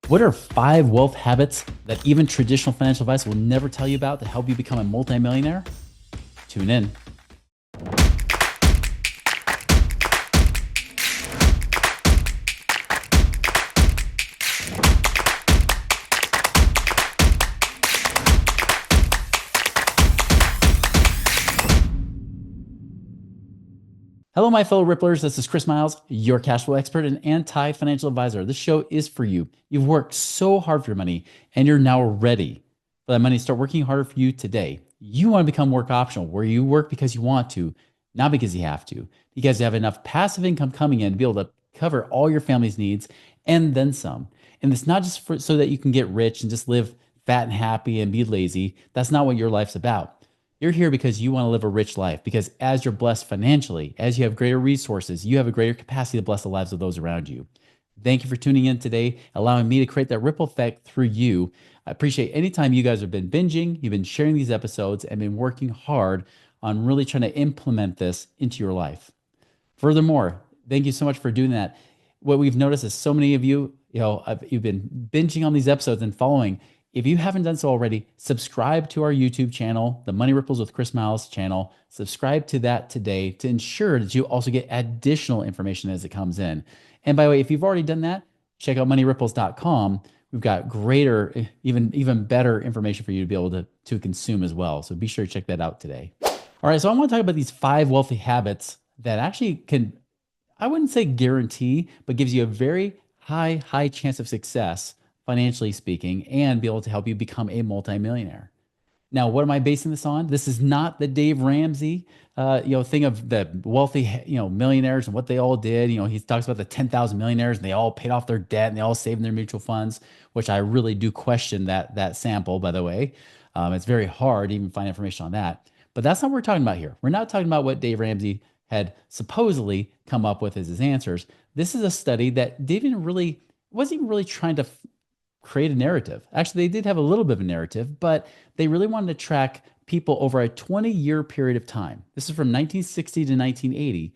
What are 5 wealth habits that even traditional financial advice will never tell you about to help you become a multimillionaire? Tune in. Hello, my fellow Ripplers. This is Chris Miles, your cash flow expert and anti-financial advisor. This show is for you. You've worked so hard for your money and you're now ready for that money to start working harder for you today. You want to become work optional, where you work because you want to, not because you have to, because you have enough passive income coming in to be able to cover all your family's needs and then some. And it's not just so that you can get rich and just live fat and happy and be lazy. That's not what your life's about. You're here because you want to live a rich life, because as you're blessed financially, as you have greater resources, you have a greater capacity to bless the lives of those around you. Thank you for tuning in today, allowing me to create that ripple effect through you. I appreciate any time you guys have been binging, you've been sharing these episodes, and been working hard on really trying to implement this into your life. Furthermore, thank you so much for doing that. What we've noticed is so many of you, you've been binging on these episodes and following. If you haven't done so already, subscribe to our YouTube channel, the Money Ripples with Chris Miles channel. Subscribe to that today to ensure that you also get additional information as it comes in. And by the way, if you've already done that, check out moneyripples.com. We've got greater, even better information for you to be able to consume as well. So be sure to check that out today. All right, so I want to talk about these 5 wealthy habits that actually can, I wouldn't say guarantee, but gives you a very high chance of success financially speaking, and be able to help you become a multimillionaire. Now, what am I basing this on? This is not the Dave Ramsey, thing of the wealthy, millionaires and what they all did. He talks about the 10,000 millionaires and they all paid off their debt and they all saved in their mutual funds, which I really do question that sample, by the way. It's very hard to even find information on that. But that's not what we're talking about here. We're not talking about what Dave Ramsey had supposedly come up with as his answers. This is a study that wasn't even really trying to create a narrative. Actually, they did have a little bit of a narrative, but they really wanted to track people over a 20-year period of time. This is from 1960 to 1980.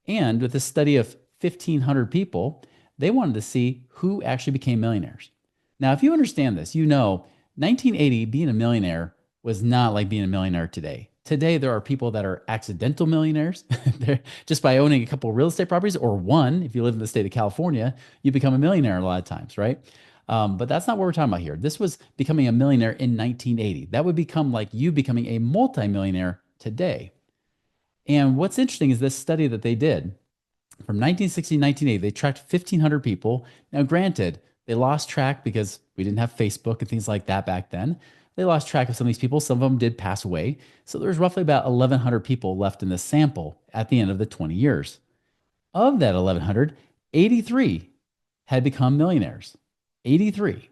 And with a study of 1,500 people, they wanted to see who actually became millionaires. Now, if you understand this, 1980, being a millionaire was not like being a millionaire today. Today, there are people that are accidental millionaires. They're just by owning a couple of real estate properties, or one, if you live in the state of California, you become a millionaire a lot of times, right? But that's not what we're talking about here. This was becoming a millionaire in 1980. That would become like you becoming a multimillionaire today. And what's interesting is this study that they did from 1960 to 1980, they tracked 1,500 people. Now, granted, they lost track because we didn't have Facebook and things like that back then. They lost track of some of these people. Some of them did pass away. So there's roughly about 1,100 people left in the sample at the end of the 20 years. Of that 1,100, 83 had become millionaires. 83.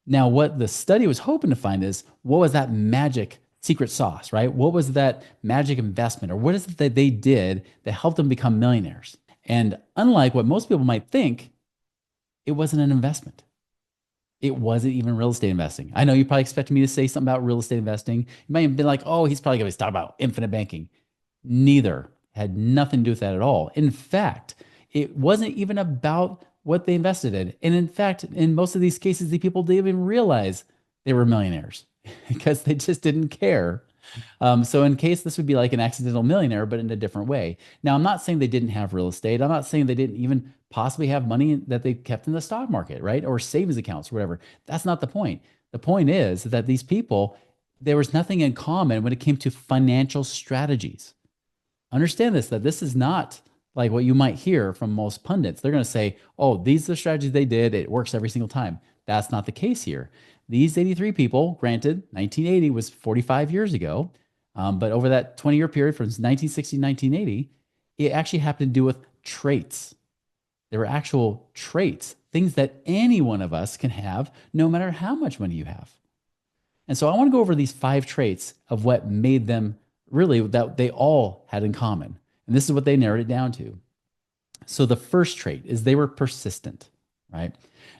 Now, what the study was hoping to find is what was that magic secret sauce, right? What was that magic investment, or what is it that they did that helped them become millionaires? And unlike what most people might think, it wasn't an investment. It wasn't even real estate investing. I know you probably expected me to say something about real estate investing. You might have been like, oh, he's probably going to talk about infinite banking. Neither. Had nothing to do with that at all. In fact, it wasn't even about what they invested in. And in fact, in most of these cases, the people didn't even realize they were millionaires because they just didn't care. So in case this would be like an accidental millionaire, but in a different way. Now, I'm not saying they didn't have real estate. I'm not saying they didn't even possibly have money that they kept in the stock market, right? Or savings accounts or whatever. That's not the point. The point is that these people, there was nothing in common when it came to financial strategies. Understand this, that this is not like what you might hear from most pundits. They're going to say, oh, these are the strategies they did. It works every single time. That's not the case here. These 83 people, granted, 1980 was 45 years ago, but over that 20-year period from 1960 to 1980, it actually happened to do with traits. There were actual traits, things that any one of us can have no matter how much money you have. And so I want to go over these 5 traits of what made them really that they all had in common. And this is what they narrowed it down to. So the first trait is they were persistent, right?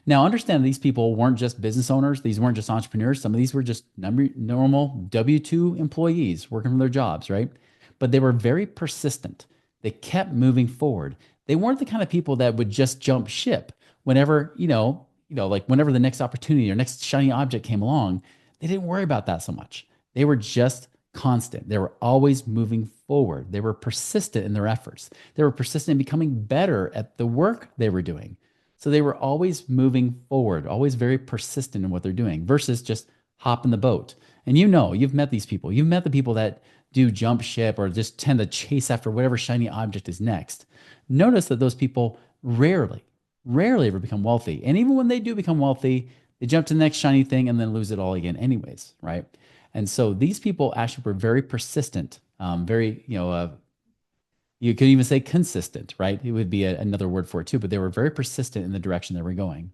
Now, understand these people weren't just business owners. These weren't just entrepreneurs. Some of these were just normal W-2 employees working from their jobs, right? But they were very persistent. They kept moving forward. They weren't the kind of people that would just jump ship whenever, like whenever the next opportunity or next shiny object came along, they didn't worry about that so much. They were just constant. They were always moving forward. They were persistent in their efforts. They were persistent in becoming better at the work they were doing. So they were always moving forward, always very persistent in what they're doing versus just hop in the boat. And you've met these people. You've met the people that do jump ship or just tend to chase after whatever shiny object is next. Notice that those people rarely ever become wealthy. And even when they do become wealthy, they jump to the next shiny thing and then lose it all again, anyways, right? And so these people actually were very persistent, very, you could even say consistent, right? It would be another word for it too, but they were very persistent in the direction they were going.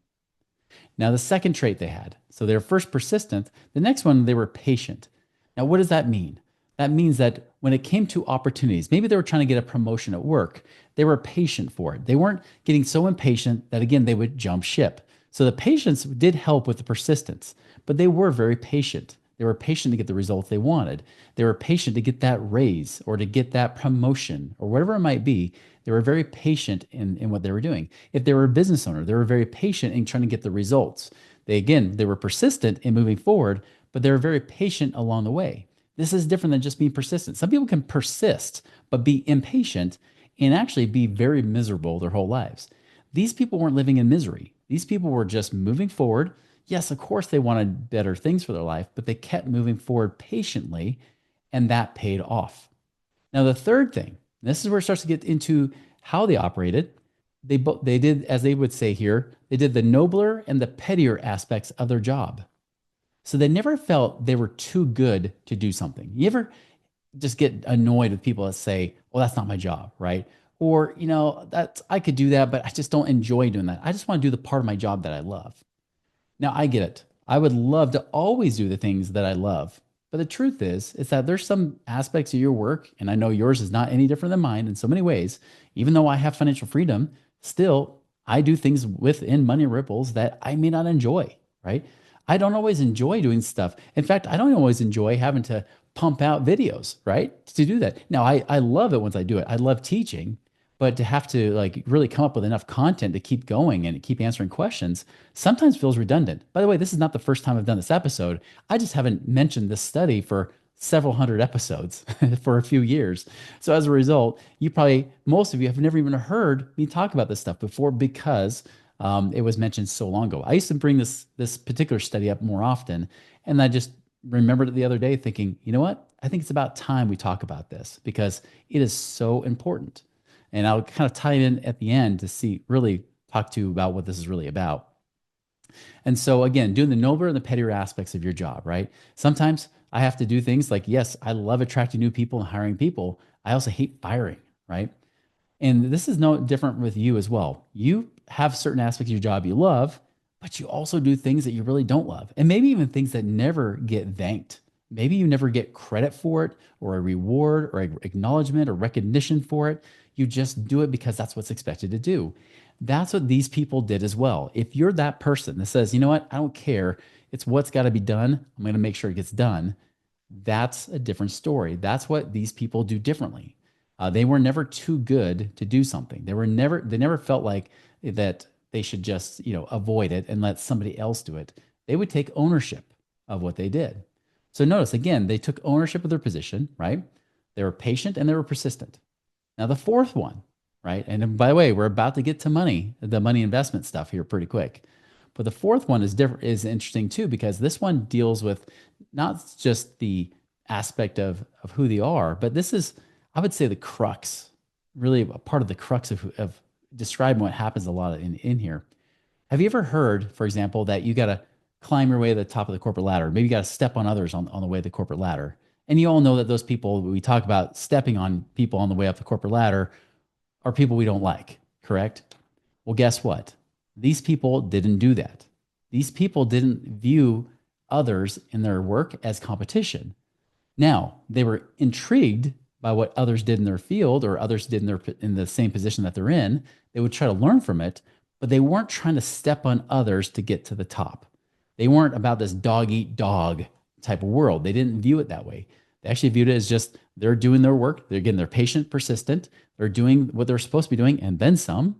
Now, the second trait they had, so they were first persistent. The next one, they were patient. Now, what does that mean? That means that when it came to opportunities, maybe they were trying to get a promotion at work, they were patient for it. They weren't getting so impatient that, again, they would jump ship. So the patience did help with the persistence, but they were very patient. They were patient to get the results they wanted. They were patient to get that raise or to get that promotion or whatever it might be. They were very patient in what they were doing. If they were a business owner, they were very patient in trying to get the results. They were persistent in moving forward, but they were very patient along the way. This is different than just being persistent. Some people can persist, but be impatient and actually be very miserable their whole lives. These people weren't living in misery. These people were just moving forward. Yes, of course, they wanted better things for their life, but they kept moving forward patiently, and that paid off. Now, the third thing, this is where it starts to get into how they operated. They did, as they would say here, they did the nobler and the pettier aspects of their job. So they never felt they were too good to do something. You ever just get annoyed with people that say, well, that's not my job, right? Or, that's I could do that, but I just don't enjoy doing that. I just want to do the part of my job that I love. Now, I get it. I would love to always do the things that I love. But the truth is that there's some aspects of your work, and I know yours is not any different than mine in so many ways. Even though I have financial freedom, still, I do things within Money Ripples that I may not enjoy, right? I don't always enjoy doing stuff. In fact, I don't always enjoy having to pump out videos, right? To do that. Now, I love it once I do it. I love teaching, but to have to like really come up with enough content to keep going and keep answering questions sometimes feels redundant. By the way, this is not the first time I've done this episode. I just haven't mentioned this study for several hundred episodes for a few years. So as a result, most of you have never even heard me talk about this stuff before because it was mentioned so long ago. I used to bring this particular study up more often, and I just remembered it the other day thinking, you know what? I think it's about time we talk about this because it is so important. And I'll kind of tie it in at the end to really talk to you about what this is really about. And so again, doing the nobler and the pettier aspects of your job, right? Sometimes I have to do things like, yes, I love attracting new people and hiring people. I also hate firing, right? And this is no different with you as well. You have certain aspects of your job you love, but you also do things that you really don't love. And maybe even things that never get thanked. Maybe you never get credit for it or a reward or acknowledgement or recognition for it. You just do it because that's what's expected to do. That's what these people did as well. If you're that person that says, you know what, I don't care. It's what's got to be done. I'm going to make sure it gets done. That's a different story. That's what these people do differently. They were never too good to do something. They never felt like that they should just, avoid it and let somebody else do it. They would take ownership of what they did. So notice again, they took ownership of their position, right? They were patient and they were persistent. Now the fourth one, right? And by the way, we're about to get to the money investment stuff here pretty quick. But the fourth one is interesting too, because this one deals with not just the aspect of who they are, but this is, I would say, the crux, really a part of the crux of describing what happens a lot in here. Have you ever heard, for example, that you got to climb your way to the top of the corporate ladder? Maybe you got to step on others on the way to the corporate ladder. And you all know that those people, we talk about stepping on people on the way up the corporate ladder, are people we don't like, correct? Well, guess what? These people didn't do that. These people didn't view others in their work as competition. Now, they were intrigued by what others did in their field or others did in the same position that they're in. They would try to learn from it, but they weren't trying to step on others to get to the top. They weren't about this dog eat dog type of world. They didn't view it that way. They actually viewed it as just they're doing their work. They're patient, persistent. They're doing what they're supposed to be doing and then some.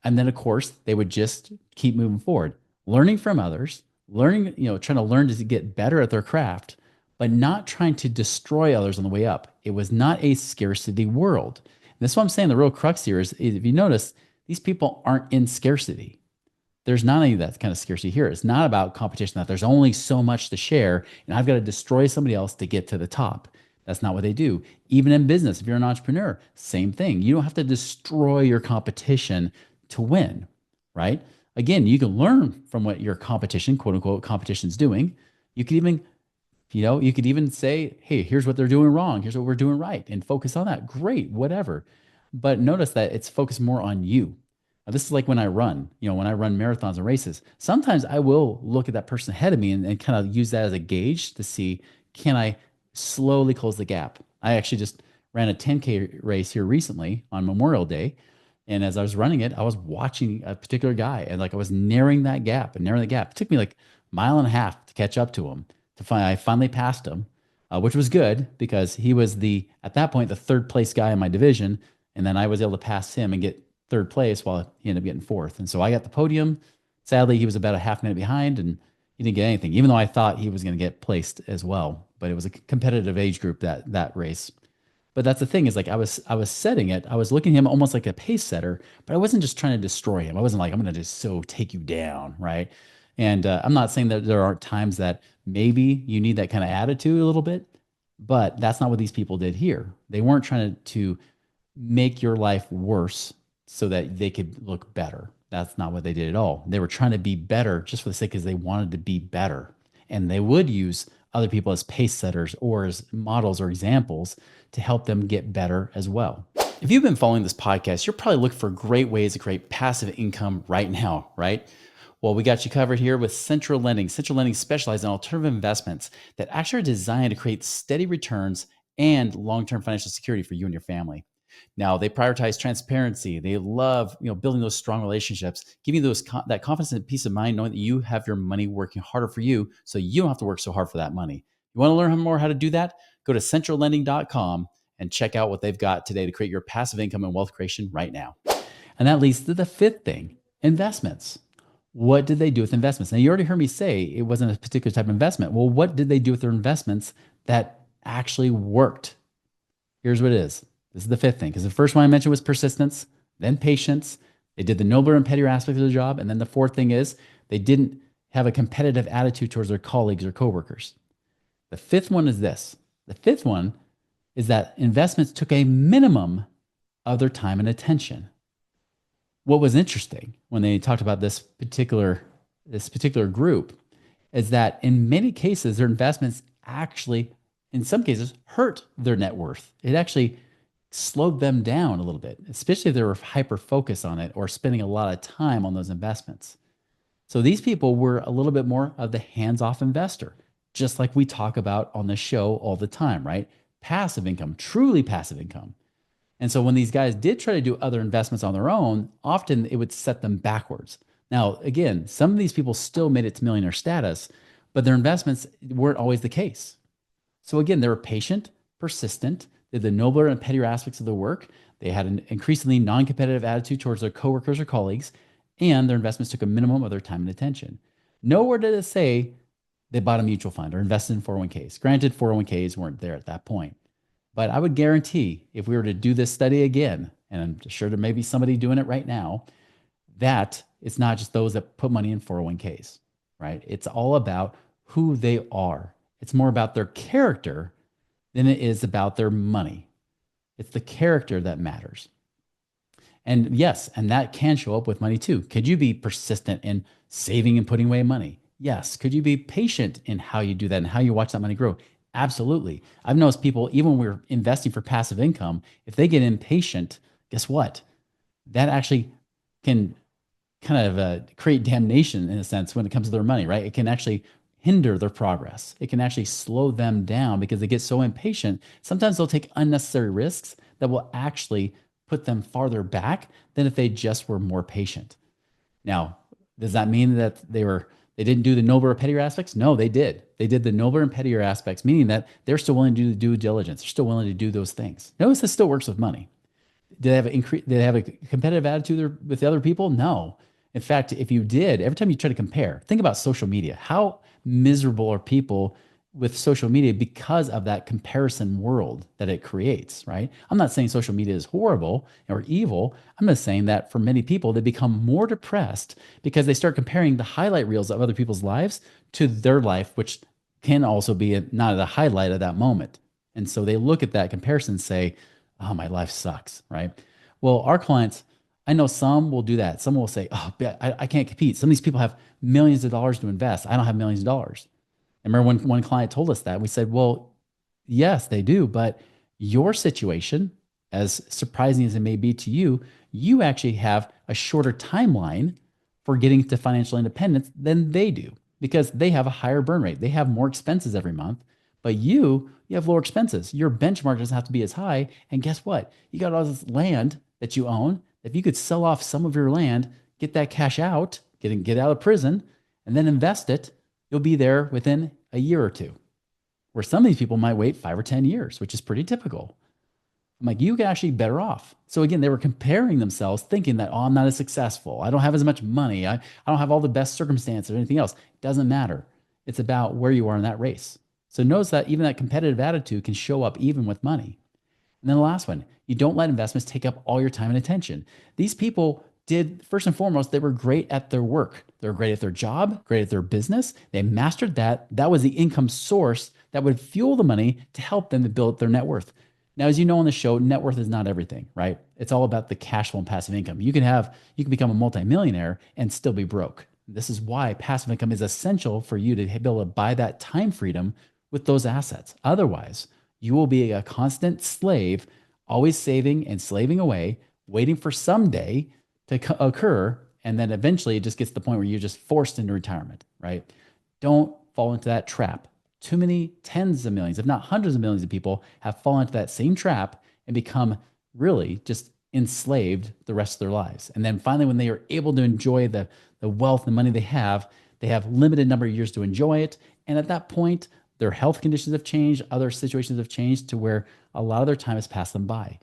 And then, of course, they would just keep moving forward. learning from others, learning, trying to learn to get better at their craft, but not trying to destroy others on the way up. It was not a scarcity world. And that's what I'm saying. The real crux here is if you notice, these people aren't in scarcity. There's not any of that kind of scarcity here. It's not about competition, that there's only so much to share and I've got to destroy somebody else to get to the top. That's not what they do. Even in business, if you're an entrepreneur, same thing. You don't have to destroy your competition to win, right? Again, you can learn from what your competition, quote unquote, competition is doing. You could even, you could even say, hey, here's what they're doing wrong. Here's what we're doing right, and focus on that. Great, whatever. But notice that it's focused more on you. Now, this is like when I run, when I run marathons and races, sometimes I will look at that person ahead of me and kind of use that as a gauge to see, can I slowly close the gap? I actually just ran a 10K race here recently on Memorial Day. And as I was running it, I was watching a particular guy and like I was narrowing that gap and narrowing the gap. It took me like a mile and a half to catch up to him. I finally passed him, which was good because he was at that point, the third place guy in my division. And then I was able to pass him and get third place while he ended up getting fourth. And so I got the podium. Sadly, he was about a half minute behind and he didn't get anything, even though I thought he was going to get placed as well. But it was a competitive age group that race. But that's the thing is like I was setting it. I was looking at him almost like a pace setter, but I wasn't just trying to destroy him. I wasn't like, I'm going to just so take you down, right? And I'm not saying that there aren't times that maybe you need that kind of attitude a little bit, but that's not what these people did here. They weren't trying to make your life worse so that they could look better. That's not what they did at all. They were trying to be better just for the sake because they wanted to be better. And they would use other people as pace setters or as models or examples to help them get better as well. If you've been following this podcast, you're probably looking for great ways to create passive income right now, right? Well, we got you covered here with Central Lending. Central Lending specializes in alternative investments that actually are designed to create steady returns and long-term financial security for you and your family. Now, they prioritize transparency. They love, building those strong relationships, giving you that confidence and peace of mind, knowing that you have your money working harder for you, so you don't have to work so hard for that money. You want to learn more how to do that? Go to centrallending.com and check out what they've got today to create your passive income and wealth creation right now. And that leads to the fifth thing, investments. What did they do with investments? Now, you already heard me say it wasn't a particular type of investment. Well, what did they do with their investments that actually worked? Here's what it is. This is the fifth thing, because the first one I mentioned was persistence, then patience. They did the nobler and pettier aspect of the job. And then the fourth thing is they didn't have a competitive attitude towards their colleagues or coworkers. The fifth one is this. The fifth one is that investments took a minimum of their time and attention. What was interesting when they talked about this particular group is that in many cases, their investments actually, in some cases, hurt their net worth. It actually slowed them down a little bit, especially if they were hyper-focused on it or spending a lot of time on those investments. So these people were a little bit more of the hands-off investor, just like we talk about on the show all the time, right? Passive income, truly passive income. And so when these guys did try to do other investments on their own, often it would set them backwards. Now, again, some of these people still made it to millionaire status, but their investments weren't always the case. So again, they were patient, persistent, did the nobler and pettier aspects of the work. They had an increasingly non-competitive attitude towards their coworkers or colleagues, and their investments took a minimum of their time and attention. Nowhere did it say they bought a mutual fund or invested in 401ks. Granted, 401ks weren't there at that point. But I would guarantee if we were to do this study again, and I'm sure there may be somebody doing it right now, that it's not just those that put money in 401ks, right? It's all about who they are. It's more about their character than it is about their money. It's the character that matters. And yes, and that can show up with money too. Could you be persistent in saving and putting away money? Yes. Could you be patient in how you do that and how you watch that money grow? Absolutely. I've noticed people, even when we're investing for passive income, if they get impatient, guess what? That actually can kind of create damnation in a sense when it comes to their money, right? It can actually hinder their progress. It can actually slow them down because they get so impatient. Sometimes they'll take unnecessary risks that will actually put them farther back than if they just were more patient. Now, does that mean that they didn't do the nobler or pettier aspects? No, they did. They did the nobler and pettier aspects, meaning that they're still willing to do the due diligence. They're still willing to do those things. Notice this still works with money. Did they have a competitive attitude with the other people? No. In fact, if you did, every time you try to compare, think about social media. How miserable are people with social media because of that comparison world that it creates, right? I'm not saying social media is horrible or evil. I'm just saying that for many people, they become more depressed because they start comparing the highlight reels of other people's lives to their life, which can also be not a highlight of that moment. And so they look at that comparison and say, oh, my life sucks, right? Well, our clients, I know some will do that. Some will say, oh, I can't compete. Some of these people have millions of dollars to invest. I don't have millions of dollars. I remember when one client told us that, we said, well, yes, they do, but your situation, as surprising as it may be to you, you actually have a shorter timeline for getting to financial independence than they do because they have a higher burn rate. They have more expenses every month, but you have lower expenses. Your benchmark doesn't have to be as high. And guess what? You got all this land that you own. If you could sell off some of your land, get that cash out, get out of prison, and then invest it, you'll be there within a year or two. Where some of these people might wait 5 or 10 years, which is pretty typical. I'm like, you get actually better off. So again, they were comparing themselves, thinking that, oh, I'm not as successful. I don't have as much money. I don't have all the best circumstances or anything else. It doesn't matter. It's about where you are in that race. So notice that even that competitive attitude can show up even with money. And then the last one, you don't let investments take up all your time and attention. These people did, first and foremost, they were great at their work. They were great at their job, great at their business. They mastered that. That was the income source that would fuel the money to help them to build their net worth. Now, as you know on the show, net worth is not everything, right? It's all about the cash flow and passive income. You can become a multimillionaire and still be broke. This is why passive income is essential for you to be able to buy that time freedom with those assets. Otherwise, you will be a constant slave, always saving and slaving away, waiting for someday to occur. And then eventually it just gets to the point where you're just forced into retirement, right? Don't fall into that trap. Too many tens of millions, if not hundreds of millions of people have fallen into that same trap and become really just enslaved the rest of their lives. And then finally, when they are able to enjoy the wealth and money they have limited number of years to enjoy it. And at that point, their health conditions have changed, other situations have changed to where a lot of their time has passed them by.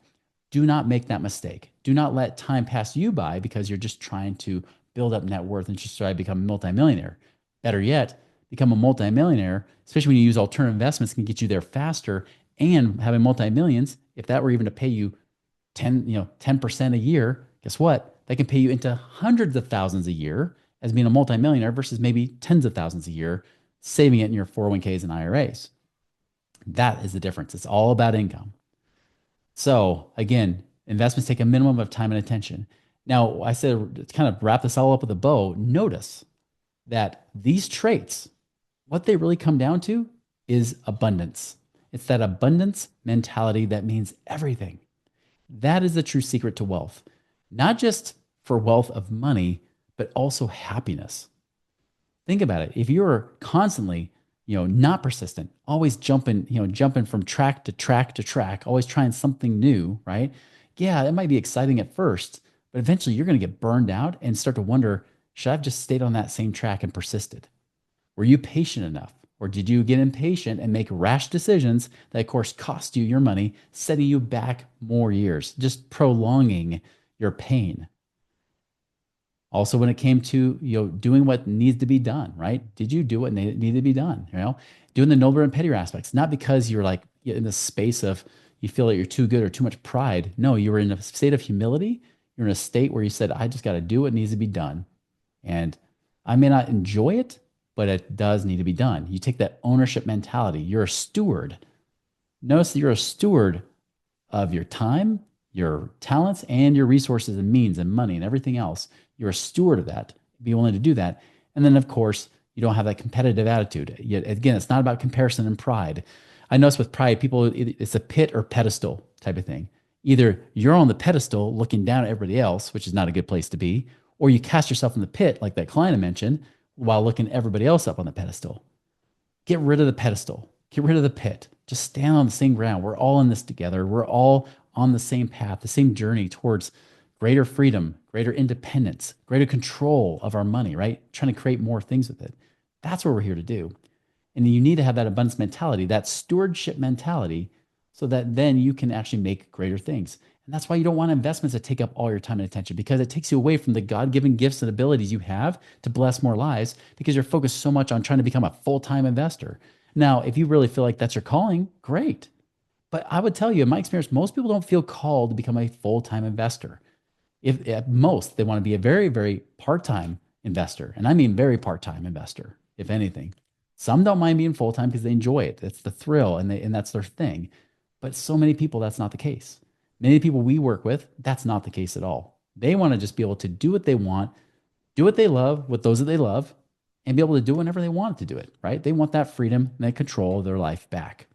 Do not make that mistake. Do not let time pass you by because you're just trying to build up net worth and just try to become a multimillionaire. Better yet, become a multimillionaire, especially when you use alternative investments, can get you there faster. And having multi-millions, if that were even to pay you 10% a year, guess what? That can pay you into hundreds of thousands a year as being a multimillionaire versus maybe tens of thousands a year, saving it in your 401ks and IRAs. That is the difference. It's all about income. So again, investments take a minimum of time and attention. Now, I said to kind of wrap this all up with a bow, notice that these traits, what they really come down to is abundance. It's that abundance mentality that means everything. That is the true secret to wealth, not just for wealth of money, but also happiness. Think about it. If you're constantly, not persistent, always jumping from track to track to track, always trying something new, right? Yeah, it might be exciting at first, but eventually you're going to get burned out and start to wonder, should I have just stayed on that same track and persisted? Were you patient enough? Or did you get impatient and make rash decisions that, of course, cost you your money, setting you back more years, just prolonging your pain? Also, when it came to doing what needs to be done, right? Did you do what needed to be done? Doing the nobler and pettier aspects, not because you're like in the space of you feel that you're too good or too much pride. No, you were in a state of humility. You're in a state where you said, I just got to do what needs to be done. And I may not enjoy it, but it does need to be done. You take that ownership mentality. You're a steward. Notice that you're a steward of your time, your talents, and your resources and means and money and everything else. You're a steward of that. Be willing to do that. And then, of course, you don't have that competitive attitude. Yet again, it's not about comparison and pride. I notice with pride, people, it's a pit or pedestal type of thing. Either you're on the pedestal looking down at everybody else, which is not a good place to be, or you cast yourself in the pit, like that client I mentioned, while looking everybody else up on the pedestal. Get rid of the pedestal. Get rid of the pit. Just stand on the same ground. We're all in this together. We're all on the same path, the same journey towards greater freedom, greater independence, greater control of our money, right? Trying to create more things with it. That's what we're here to do. And you need to have that abundance mentality, that stewardship mentality, so that then you can actually make greater things. And that's why you don't want investments that take up all your time and attention, because it takes you away from the God-given gifts and abilities you have to bless more lives, because you're focused so much on trying to become a full-time investor. Now, if you really feel like that's your calling, great. But I would tell you, in my experience, most people don't feel called to become a full-time investor. If at most they want to be a very, very part-time investor, and I mean very part-time investor, if anything. Some don't mind being full-time because they enjoy it. It's the thrill and that's their thing. But so many people, that's not the case. Many people we work with, that's not the case at all. They want to just be able to do what they want, do what they love with those that they love, and be able to do whenever they want to do it, right? They want that freedom and that control of their life back.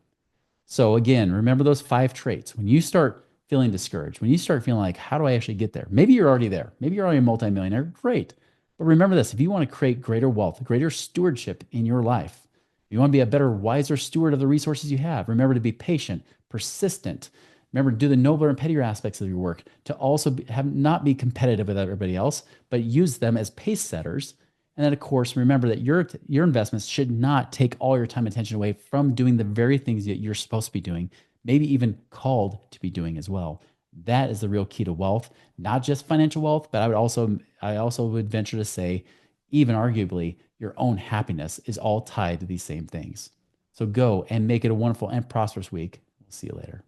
So again, remember those 5 traits. When you start feeling discouraged, when you start feeling like, how do I actually get there? Maybe you're already there. Maybe you're already a multimillionaire. Great. But remember this, if you want to create greater wealth, greater stewardship in your life, you want to be a better, wiser steward of the resources you have. Remember to be patient, persistent. Remember to do the nobler and pettier aspects of your work, to also not be competitive with everybody else, but use them as pace setters. And then, of course, remember that your investments should not take all your time and attention away from doing the very things that you're supposed to be doing, maybe even called to be doing as well. That is the real key to wealth, not just financial wealth, but I also would venture to say, even arguably, your own happiness is all tied to these same things. So go and make it a wonderful and prosperous week. We'll see you later.